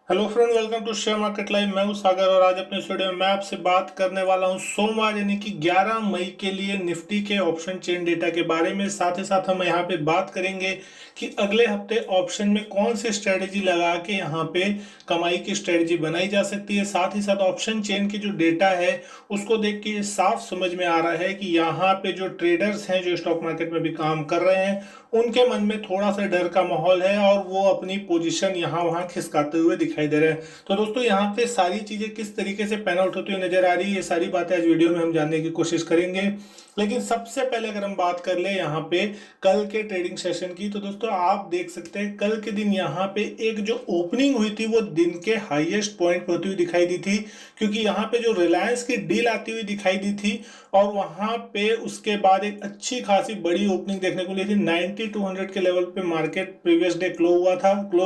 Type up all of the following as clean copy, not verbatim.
Hello friend, welcome to share market live. मैं हूं सागर और आज अपने इस वीडियो में मैं आपसे बात करने वाला हूं सोमवार यानी कि 11 मई के लिए निफ्टी के ऑप्शन चेन डेटा के बारे में। साथ ही साथ हम यहां पे बात करेंगे कि अगले हफ्ते ऑप्शन में कौन सी स्ट्रेटेजी लगा के यहां पे कमाई की स्ट्रेटेजी बनाई जा सकती है। साथ ही साथ ऑप्शन चेन की जो डेटा है उसको देख के ये साफ समझ में आ रहा है कि यहाँ पे जो ट्रेडर्स हैं जो स्टॉक मार्केट में भी काम कर रहे हैं उनके मन में थोड़ा सा डर का माहौल है और वो अपनी पोजीशन यहाँ वहाँ खिसकाते हुए दिखाई दे रहे हैं। तो दोस्तों यहाँ पे सारी चीजें किस तरीके से पैन आउट होती हुई नजर आ रही है, ये सारी बातें आज वीडियो में हम जानने की कोशिश करेंगे। लेकिन सबसे पहले अगर हम बात कर ले यहाँ पे कल के ट्रेडिंग सेशन की, तो दोस्तों आप देख सकते हैं कल के दिन यहाँ पे एक जो ओपनिंग हुई थी वो दिन के हाईएस्ट पॉइंट पे होती हुई दिखाई दी थी, क्योंकि यहाँ पे जो रिलायंस की डील आती हुई दिखाई दी थी और वहां पे उसके बाद एक अच्छी खासी बड़ी ओपनिंग देखने को मिली थी। 9200 के लेवल पे मार्केट प्रीवियस डे क्लोज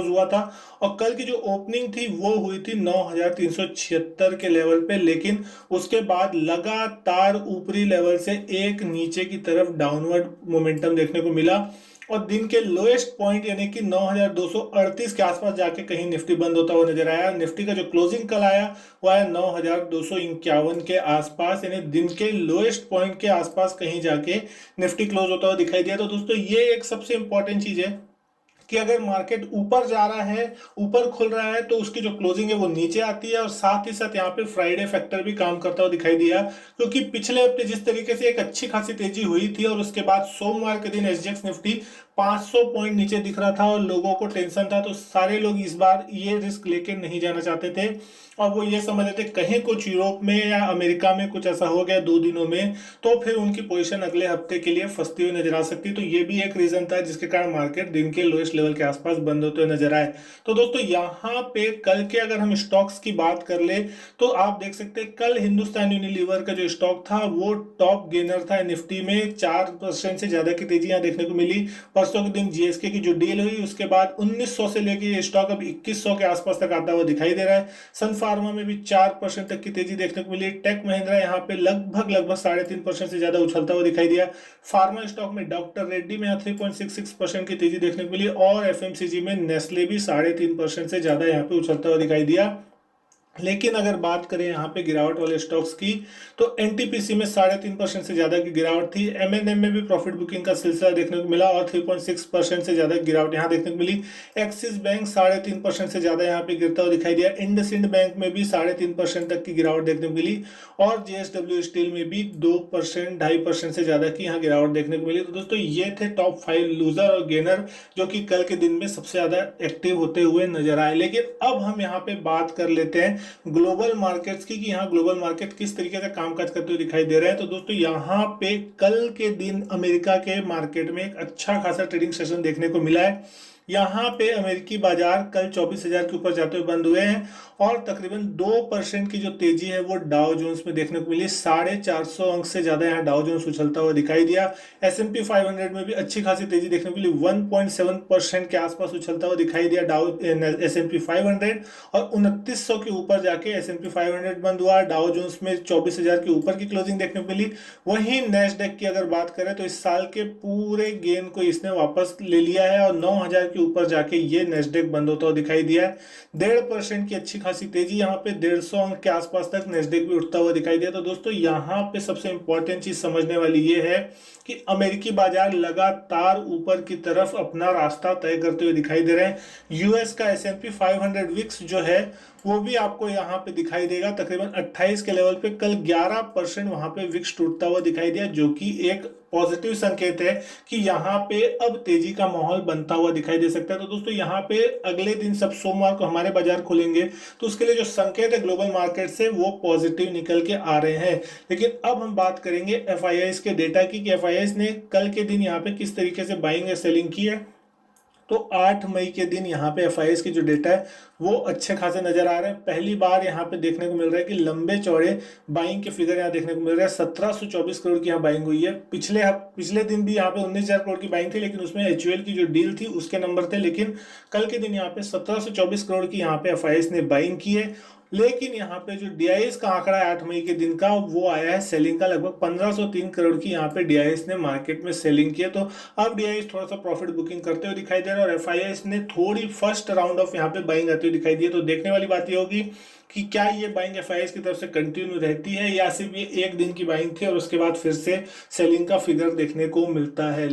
हुआ था और कल की जो ओपनिंग थी वो हुई थी 9376 के लेवल पे। लेकिन उसके बाद लगातार ऊपरी लेवल से एक नीचे की तरफ डाउनवर्ड मोमेंटम देखने को मिला और दिन के लोएस्ट पॉइंट यानी कि 9238 के आसपास जाके कहीं निफ्टी बंद होता हुआ नजर आया। निफ्टी का जो क्लोजिंग कल आया वो आया 9251 के आसपास, यानी दिन के लोएस्ट पॉइंट के आसपास कहीं जाके निफ्टी क्लोज होता हुआ दिखाई दिया। तो दोस्तों ये एक सबसे इंपॉर्टेंट चीज है कि अगर मार्केट ऊपर जा रहा है, ऊपर खुल रहा है, तो उसकी जो क्लोजिंग है वो नीचे आती है। और साथ ही साथ यहाँ पे फ्राइडे फैक्टर भी काम करता हुआ दिखाई दिया, क्योंकि पिछले हफ्ते जिस तरीके से एक अच्छी खासी तेजी हुई थी और उसके बाद सोमवार के दिन एसजीएक्स निफ्टी 500 पॉइंट नीचे दिख रहा था और लोगों को टेंशन था, तो सारे लोग इस बार ये रिस्क लेके नहीं जाना चाहते थे और वो ये समझ रहे थे कहीं कुछ यूरोप में या अमेरिका में कुछ ऐसा हो गया 2 दिनों में तो फिर उनकी पोजीशन अगले हफ्ते के लिए फंसती हुई नजर आ सकती। तो ये भी एक रीजन था जिसके कारण मार्केट दिन के लोएस्ट लेवल के आसपास बंद होते हुए नजर आए। तो दोस्तों यहाँ पे कल के अगर हम स्टॉक्स की बात कर ले तो आप देख सकते हैं कल हिंदुस्तान यूनिलीवर का जो स्टॉक था वो टॉप गेनर था। निफ्टी में 4% से ज्यादा की तेजी यहाँ देखने को मिली। परसों के दिन जीएसके की जो डील हुई उसके बाद 1900 से लेकर ये स्टॉक अब 2100 के आसपास तक आता हुआ दिखाई दे रहा है। सन फार्मा में भी 4% तक की तेजी देखने को मिली। टेक महिंद्रा यहाँ पे लगभग 3.5% से ज्यादा उछलता हुआ दिखाई दिया। फार्मा स्टॉक में डॉक्टर रेड्डी में 3.66% की तेजी देखने को मिली और एफएमसीजी में नेस्ले भी 3.5% से ज्यादा यहाँ पे उछलता हुआ दिखाई दिया। लेकिन अगर बात करें यहाँ पे गिरावट वाले स्टॉक्स की तो एनटीपीसी में 3.5% से ज्यादा की गिरावट थी। एमएनएम में भी प्रॉफिट बुकिंग का सिलसिला देखने को मिला और 3.6% से ज्यादा गिरावट यहाँ देखने को मिली। एक्सिस बैंक 3.5% से ज्यादा यहाँ पे गिरता हुआ दिखाई दिया। इंडसइंड बैंक में भी 3.5% तक की गिरावट देखने को मिली और जेएसडब्ल्यू स्टील में भी 2% 2.5% से ज्यादा की यहाँ गिरावट देखने को मिली। तो दोस्तों ये थे टॉप 5 लूजर और गेनर जो कि कल के दिन में सबसे ज्यादा एक्टिव होते हुए नजर आए। लेकिन अब हम यहाँ पे बात कर लेते हैं ग्लोबल मार्केट्स की कि यहाँ ग्लोबल मार्केट किस तरीके से कामकाज करते हुए दिखाई दे रहे हैं। तो दोस्तों यहाँ पे कल के दिन अमेरिका के मार्केट में एक अच्छा खासा ट्रेडिंग सेशन देखने को मिला है। यहाँ पे अमेरिकी बाजार कल 24,000 के ऊपर जाते हुए बंद हुए हैं और तकरीबन 2% की जो तेजी है वो डाउ जोन्स में देखने को मिली। 450 अंक से ज्यादा यहाँ डाउ जोन्स उछलता हुआ दिखाई दिया। S&P 500 में भी अच्छी खासी तेजी देखने को मिली, 1.7% के आसपास उछलता हुआ दिखाई दिया डाउ S&P 500 और 2900 के ऊपर जाके S&P 500 बंद हुआ। डाउ जोन्स में 24,000 के ऊपर की क्लोजिंग देखने को मिली। वहीं नेस्डेक की अगर बात करें तो इस साल के पूरे गेन को इसने वापस ले लिया है और 9,000 के ऊपर जाके ये नेस्डेक बंद होता हुआ दिखाई दिया है। 1.5% की अच्छी खासी तेजी, यहाँ पे 150 अंक के आसपास तक नेस्डेक भी उठता हुआ दिखाई दिया। तो दोस्तों यहाँ पे सबसे इंपॉर्टेंट चीज समझने वाली ये है कि अमेरिकी बाजार लगातार ऊपर की तरफ अपना रास्ता तय करते हुए दिखाई दे रहे हैं। यूएस का S&P 500 विक्स जो है वो भी आपको यहाँ पे दिखाई देगा तकरीबन 28 के लेवल पे। कल 11% वहां पे विक्स टूटता हुआ दिखाई दिया, जो कि एक पॉजिटिव संकेत है कि यहाँ पे अब तेजी का माहौल बनता हुआ दिखाई दे सकता है। तो दोस्तों यहाँ पे अगले दिन सब सोमवार को हमारे बाजार खुलेंगे तो उसके लिए जो संकेत है ग्लोबल मार्केट से वो पॉजिटिव निकल के आ रहे हैं। लेकिन अब हम बात करेंगे एफआईआईस के डेटा की कि एफआईआईस ने कल के दिन यहाँ पे किस तरीके से बाइंग या सेलिंग की है। तो 8 मई के दिन यहाँ पे एफआईआईस की जो डेटा है वो अच्छे खासे नजर आ रहे हैं। पहली बार यहाँ पे देखने को मिल रहा है कि लंबे चौड़े बाइंग के फिगर यहाँ देखने को मिल रहे हैं। 1724 करोड़ की यहाँ बाइंग हुई है। पिछले दिन भी यहाँ पे 19,000 करोड़ की बाइंग थी, लेकिन उसमें एचयूएल की जो डील थी उसके नंबर थे। लेकिन कल के दिन यहाँ पे 1724 करोड़ की यहाँ पे एफआईआईस ने बाइंग की है। लेकिन यहाँ पे जो डीआईएस का आंकड़ा है 8 मई के दिन का वो आया है सेलिंग का, लगभग 1503 करोड़ की यहाँ पे डीआईएस ने मार्केट में सेलिंग की है। तो अब डीआईएस थोड़ा सा प्रॉफिट बुकिंग करते हुए दिखाई दे रहा है और एफआईआई ने थोड़ी फर्स्ट राउंड ऑफ यहाँ पे बाइंग आती हुई दिखाई दी है। तो देखने वाली बात ये होगी कि क्या ये बाइंग एफआईआई की तरफ से कंटिन्यू रहती है या सिर्फ ये एक दिन की बाइंग थी और उसके बाद फिर से सेलिंग का फिगर देखने को मिलता है।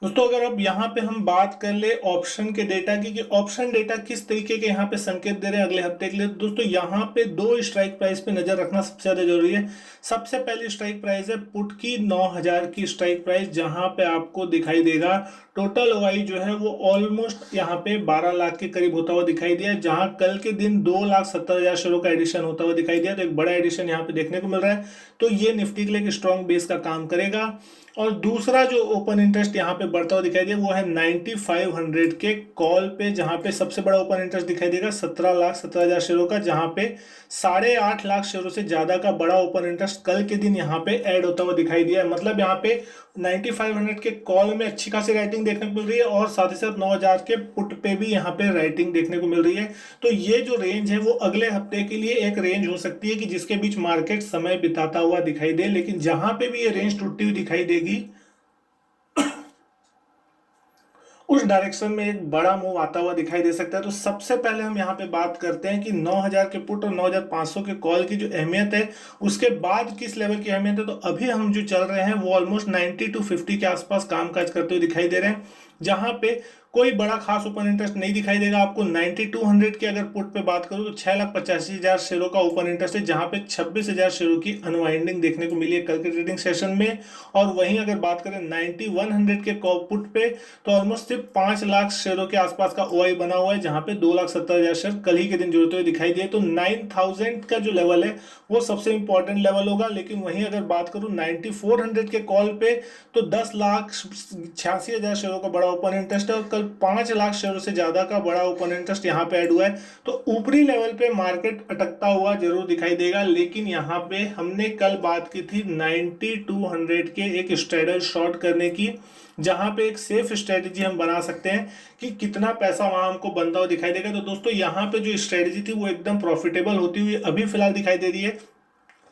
दोस्तों अगर अब यहाँ पे हम बात कर ले ऑप्शन के डेटा की कि ऑप्शन डेटा किस तरीके के यहाँ पे संकेत दे रहे हैं अगले हफ्ते के लिए, दोस्तों यहाँ पे दो स्ट्राइक प्राइस पे नजर रखना सबसे ज्यादा जरूरी है। सबसे पहली स्ट्राइक प्राइस है पुट की 9000 की स्ट्राइक प्राइस, जहां पे आपको दिखाई देगा टोटल ओआई जो है वो ऑलमोस्ट यहाँ पे 12 लाख के करीब होता हुआ दिखाई दिया, जहां कल के दिन 2,70,000 शेयरों का एडिशन होता हुआ दिखाई दिया। तो एक बड़ा एडिशन यहाँ पे देखने को मिल रहा है, तो ये निफ्टी के लिए एक स्ट्रॉन्ग बेस का काम करेगा। और दूसरा जो ओपन इंटरेस्ट यहाँ पे बढ़ता हुआ दिखाई दे वो है 9500 के कॉल पे, जहां पे सबसे बड़ा ओपन इंटरेस्ट दिखाई देगा 17,70,000 शेयरों का, जहां पे 8.5 लाख शेयरों से ज्यादा का बड़ा ओपन इंटरेस्ट कल के दिन यहाँ पे ऐड होता हुआ दिखाई दिया है। मतलब यहाँ पे 9500 के कॉल में अच्छी खासी राइटिंग देखने को मिल रही है और साथ ही साथ 9000 के पुट पे भी यहाँ पे राइटिंग देखने को मिल रही है। तो ये जो रेंज है वो अगले हफ्ते के लिए एक रेंज हो सकती है कि जिसके बीच मार्केट समय बिताता हुआ दिखाई दे, लेकिन जहां पे भी ये रेंज टूटती हुई दिखाई देगी उस डायरेक्शन में एक बड़ा मूव आता हुआ दिखाई दे सकता है। तो सबसे पहले हम यहाँ पे बात करते हैं कि 9000 के पुट और 9500 के कॉल की जो अहमियत है, उसके बाद किस लेवल की अहमियत है। तो अभी हम जो चल रहे हैं वो ऑलमोस्ट 90 to 50 के आसपास कामकाज करते हुए दिखाई दे रहे हैं, जहां पे कोई बड़ा खास ओपन इंटरेस्ट नहीं दिखाई देगा आपको। 9200 की अगर पुट पे बात करूं तो 6,85,000 शेयरों का ओपन इंटरेस्ट है, जहां पे 26,000 शेयरों की अनवाइंडिंग देखने को मिली है कल के ट्रेडिंग सेशन में। और वहीं अगर बात करें 9100 के पुट पे तो ऑलमोस्ट सिर्फ 5 लाख शेयरों के आसपास का ओआई बना हुआ है, जहां पे 2,70,000 शेयर कल ही के दिन जुड़ते हुए दिखाई दिए। तो 9000 का जो लेवल है वो सबसे इंपॉर्टेंट लेवल होगा। लेकिन वहीं अगर बात करूं 9400 के कॉल पे तो 10,86,000 शेयरों का बड़ा ओपन इंटरेस्ट है और कल 5 लाख शेयरों से ज्यादा का बड़ा ओपन इंटरेस्ट यहाँ पे ऐड हुआ है। तो ऊपरी लेवल पे मार्केट अटकता हुआ जरूर दिखाई देगा, लेकिन यहाँ पे हमने कल बात की थी 9200 के एक स्ट्रेडल शॉर्ट करने की, जहां पे एक सेफ स्ट्रेटेजी हम बना सकते हैं कि कितना पैसा वहां हमको बनता हुआ दिखाई देगा। तो दोस्तों यहाँ पे जो स्ट्रेटेजी थी वो एकदम प्रॉफिटेबल होती हुई अभी फिलहाल दिखाई दे रही है,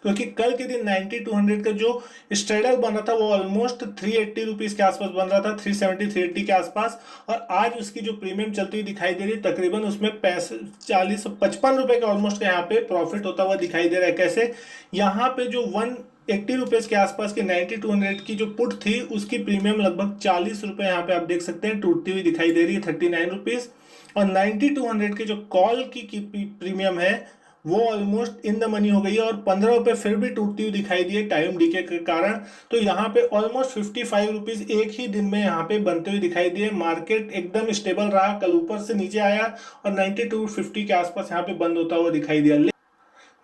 क्योंकि कल के दिन 9200 का जो स्ट्रेडल बना था वो ऑलमोस्ट 380 रुपीज के आसपास बन रहा था, 370 380 के आसपास। और आज उसकी जो प्रीमियम चलती हुई दिखाई दे रही है तकरीबन उसमें 55 रुपए के ऑलमोस्ट यहाँ पे प्रॉफिट होता हुआ दिखाई दे रहा है। कैसे, यहाँ पे जो 180 रुपीज के आसपास की 9200 की जो पुट थी उसकी प्रीमियम लगभग 40 रुपए यहाँ पे आप देख सकते हैं टूटती हुई दिखाई दे रही है, 39 रुपीज। और 9200 के जो कॉल की प्रीमियम है वो ऑलमोस्ट इन द मनी हो गई है और 15 रुपए फिर भी टूटती हुई दिखाई दी है टाइम डीके के कारण। तो यहाँ पे ऑलमोस्ट 55 रुपीज एक ही दिन में यहाँ पे बनते हुए दिखाई दिए। मार्केट एकदम स्टेबल रहा, कल ऊपर से नीचे आया और 9250 के आसपास यहाँ पे बंद होता हुआ दिखाई दिया।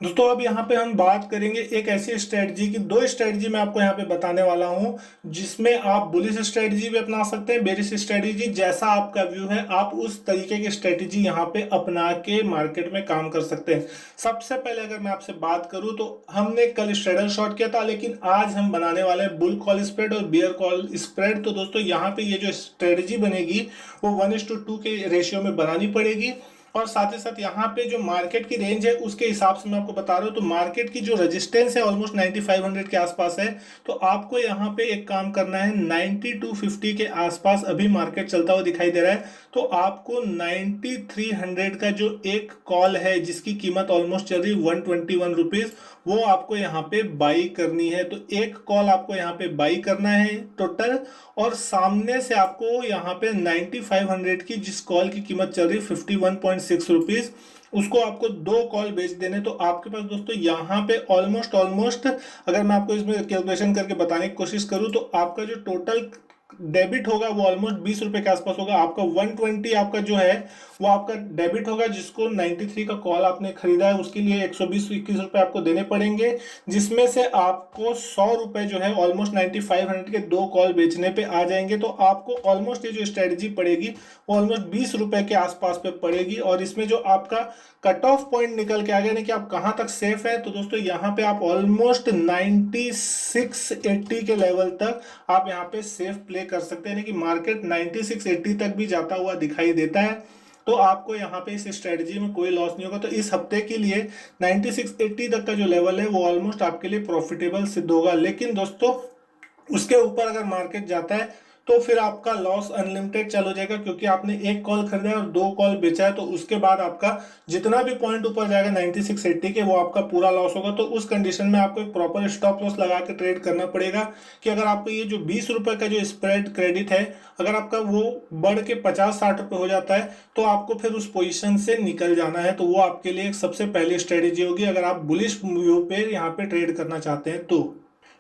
दोस्तों अब यहाँ पे हम बात करेंगे एक ऐसी स्ट्रेटजी की, दो स्ट्रेटजी मैं आपको यहाँ पे बताने वाला हूँ जिसमें आप बुलिश स्ट्रेटजी भी अपना सकते हैं, बेरिश स्ट्रेटजी, जैसा आपका व्यू है आप उस तरीके की स्ट्रेटजी यहाँ पे अपना के मार्केट में काम कर सकते हैं। सबसे पहले अगर मैं आपसे बात करूँ तो हमने कल स्ट्रेडल शॉर्ट किया था, लेकिन आज हम बनाने वाले हैं बुल कॉल स्प्रेड और बियर कॉल स्प्रेड। तो दोस्तों यहाँ पे ये जो स्ट्रेटजी बनेगी वो 1:2 के रेशियो में बनानी पड़ेगी। और साथ ही साथ यहाँ पे जो मार्केट की रेंज है उसके हिसाब से मैं आपको बता रहा हूँ, तो मार्केट की जो रेजिस्टेंस है ऑलमोस्ट 9500 के आसपास है। तो आपको यहाँ पे एक काम करना है, 9250 के आसपास अभी मार्केट चलता हुआ दिखाई दे रहा है, तो आपको 9300 का जो एक कॉल है जिसकी कीमत ऑलमोस्ट चल रही है 121 रुपीज, वो आपको यहाँ पे बाई करनी है। तो एक कॉल आपको यहाँ पे बाई करना है टोटल, और सामने से आपको यहाँ पे 9500 की जिस कॉल की कीमत चल रही है 51.6 रुपीज, उसको आपको दो कॉल बेच देने। तो आपके पास दोस्तों यहाँ पे ऑलमोस्ट अगर मैं आपको इसमें कैलकुलेशन करके बताने की कोशिश करूँ तो आपका जो टोटल डेबिट होगा वो ऑलमोस्ट 20 रुपए के आसपास होगा। आपका 120 आपका जो है वो आपका डेबिट होगा, जिसको 93 का कॉल आपने खरीदा है उसके लिए 120-21 रुपए आपको देने पड़ेंगे, जिसमें से आपको 100 रुपए जो है ऑलमोस्ट 9500 के दो कॉल बेचने पे आ जाएंगे। तो आपको ऑलमोस्ट ये जो स्ट्रेटजी पड़ेगी वो ऑलमोस्ट 20 रुपए के आसपास पे पड़ेगी। और इसमें जो आपका कट ऑफ पॉइंट निकल के आ गया ना कि आप कहां तक सेफ है, तो दोस्तों यहाँ पे आप ऑलमोस्ट 9680 के लेवल तक आप यहाँ पे सेफ प्ले कर सकते हैं कि मार्केट 9680 तक भी जाता हुआ दिखाई देता है। तो आपको यहाँ पे इस स्ट्रेटजी में कोई लॉस नहीं होगा। तो इस हफ्ते के लिए 9680 तक का जो लेवल है वो ऑलमोस्ट आपके लिए प्रॉफिटेबल सिद्ध होगा। लेकिन दोस्तों उसके ऊपर अगर मार्केट जाता है तो फिर आपका लॉस अनलिमिटेड चल हो जाएगा, क्योंकि आपने एक कॉल खरीदा है और 2 कॉल बेचा है, तो उसके बाद आपका जितना भी पॉइंट ऊपर जाएगा 9680 के, वो आपका पूरा लॉस होगा। तो उस कंडीशन में आपको एक प्रॉपर स्टॉप लॉस लगा के ट्रेड करना पड़ेगा कि अगर आपको ये जो 20 रुपए का जो स्प्रेड क्रेडिट है, अगर आपका वो बढ़ के 50-60 रुपए हो जाता है, तो आपको फिर उस पोजीशन से निकल जाना है। तो वो आपके लिए एक सबसे पहली स्ट्रेटेजी होगी अगर आप बुलिश व्यू पे यहाँ पे ट्रेड करना चाहते हैं तो।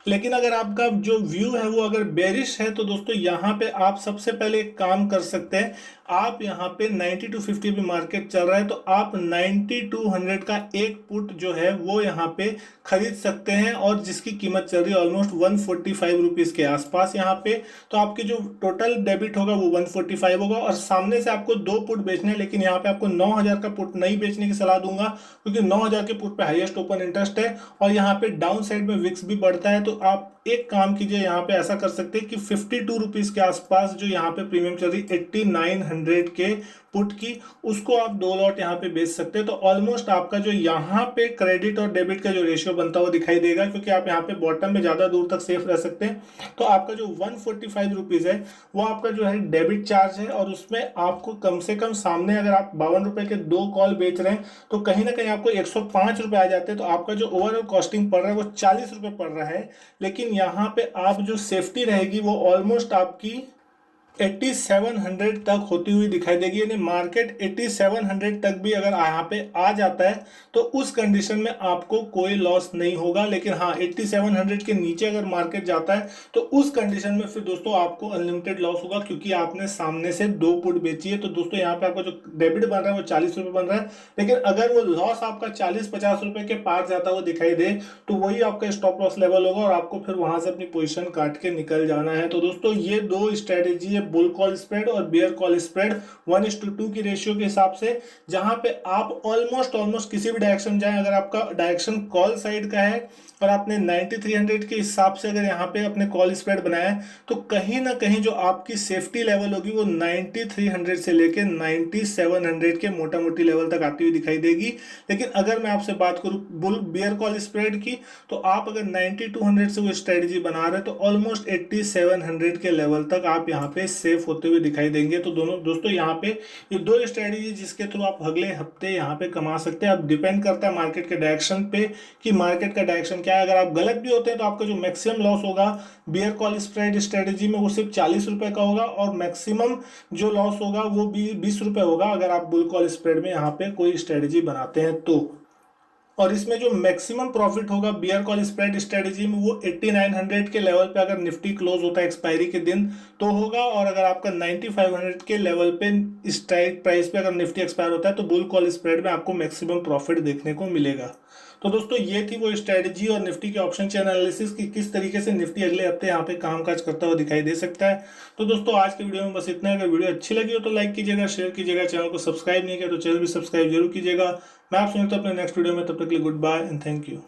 लेकिन अगर आपका जो व्यू है वो अगर बेरिश है, तो दोस्तों यहाँ पे आप सबसे पहले एक काम कर सकते हैं। आप यहाँ पे 90 टू 50 भी मार्केट चल रहा है, तो आप 90 टू 100 का एक पुट जो है वो यहाँ पे खरीद सकते हैं, और जिसकी कीमत चल रही है ऑलमोस्ट 145 रुपीज के आसपास यहाँ पे। तो आपकी जो टोटल डेबिट होगा वो 145 होगा, और सामने से आपको 2 पुट बेचने हैं। लेकिन यहाँ पे आपको 9000 का पुट नहीं बेचने की सलाह दूंगा, क्योंकि 9000 के पुट पे हाईएस्ट ओपन इंटरेस्ट है, और यहाँ पे डाउन साइड में विक्स भी बढ़ता है। तो आप एक काम कीजिए, यहाँ पे ऐसा कर सकते हैं कि 52 रुपीज के आसपास जो यहाँ पे प्रीमियम चल रही 8900 के पुट की, उसको आप 2 लॉट यहाँ पे बेच सकते हैं। तो ऑलमोस्ट आपका जो यहाँ पे क्रेडिट और डेबिट का जो रेशियो बनता हुआ दिखाई देगा, क्योंकि आप यहाँ पे बॉटम में ज्यादा दूर तक सेफ रह सकते हैं। तो आपका जो 145 रुपीज है वो आपका जो है डेबिट चार्ज है, और उसमें आपको कम से कम सामने अगर आप 52 रुपए के 2 कॉल बेच रहे हैं, तो कहीं ना कहीं आपको 105 रुपए आ जाते हैं। तो आपका जो ओवरऑल कॉस्टिंग पड़ रहा है वो 40 रुपए पड़ रहा है। लेकिन यहाँ पे आप जो सेफ्टी रहेगी वो ऑलमोस्ट आपकी 8700 तक होती हुई दिखाई देगी। यानी मार्केट 8700 तक भी अगर यहाँ पे आ जाता है, तो उस कंडीशन में आपको कोई लॉस नहीं होगा। लेकिन हाँ, 8700 के नीचे अगर मार्केट जाता है, तो उस कंडीशन में फिर दोस्तों आपको अनलिमिटेड लॉस होगा, क्योंकि आपने सामने से 2 पुट बेची है। तो दोस्तों यहाँ पे आपका जो डेबिट बन रहा है वो 40 रुपए बन रहा है, लेकिन अगर वो लॉस आपका 40-50 रुपए के पार जाता हुआ दिखाई दे, तो वही आपका स्टॉप लॉस लेवल होगा, और आपको फिर वहां से अपनी पोजीशन काट के निकल जाना है। तो दोस्तों ये 2 स्ट्रेटेजी है, बुल कॉल स्प्रेड और बियर कॉल स्प्रेड 1:2 की रेशियो के हिसाब से, जहां पे आप ऑलमोस्ट किसी भी डायरेक्शन जाएं, अगर आपका डायरेक्शन कॉल साइड का है और आपने 9300 के हिसाब से अगर यहाँ पे अपने कॉल स्प्रेड बनाया है, तो कहीं ना कहीं जो आपकी सेफ्टी लेवल होगी वो 9300 से लेके 9700 के मोटा मोटी लेवल तक आती हुई दिखाई देगी। लेकिन अगर मैं आपसे बात करूं बुल बियर कॉल स्प्रेड की, तो आप अगर 9200 से वो स्ट्रेटेजी बना रहे हैं, तो ऑलमोस्ट 8700 के लेवल तक आप यहाँ पे सेफ होते हुए दिखाई देंगे। तो दोनों दोस्तों यहाँ पे ये 2 स्ट्रेटेजी जिसके थ्रू आप अगले हफ्ते यहाँ पे कमा सकते हैं। अब डिपेंड करता है मार्केट के डायरेक्शन पे कि मार्केट का डायरेक्शन क्या है। अगर आप गलत भी होते हैं, तो आपका जो मैक्सिमम लॉस होगा बियर कॉल स्प्रेड स्ट्रेटेजी में वो सिर्फ 40 रुपए का होगा, और मैक्सिमम जो लॉस होगा वो भी 20 रुपए होगा अगर आप बुल कॉल स्प्रेड में यहाँ पे कोई स्ट्रेटेजी बनाते हैं तो। और इसमें जो मैक्सिमम प्रॉफिट होगा बियर कॉल स्प्रेड स्ट्रेटेजी में वो 8900 के लेवल पे अगर निफ्टी क्लोज होता है एक्सपायरी के दिन तो होगा, और अगर आपका 9500 के लेवल पे स्ट्राइक प्राइस पे अगर निफ्टी एक्सपायर होता है, तो बुल कॉल स्प्रेड में आपको मैक्सिमम प्रॉफिट देखने को मिलेगा। तो दोस्तों ये थी वो स्ट्रेटजी और निफ्टी के ऑप्शन चेन एनालिसिस की किस तरीके से निफ्टी अगले हफ्ते यहाँ पे कामकाज करता हुआ दिखाई दे सकता है। तो दोस्तों आज के वीडियो में बस इतना है। अगर वीडियो अच्छी लगी हो तो लाइक कीजिएगा, शेयर कीजिएगा, चैनल को सब्सक्राइब नहीं किया तो चैनल भी सब्सक्राइब जरूर कीजिएगा। मैं आपसे मिलता हूं अपने नेक्स्ट वीडियो में, तब तक के लिए goodbye and thank you.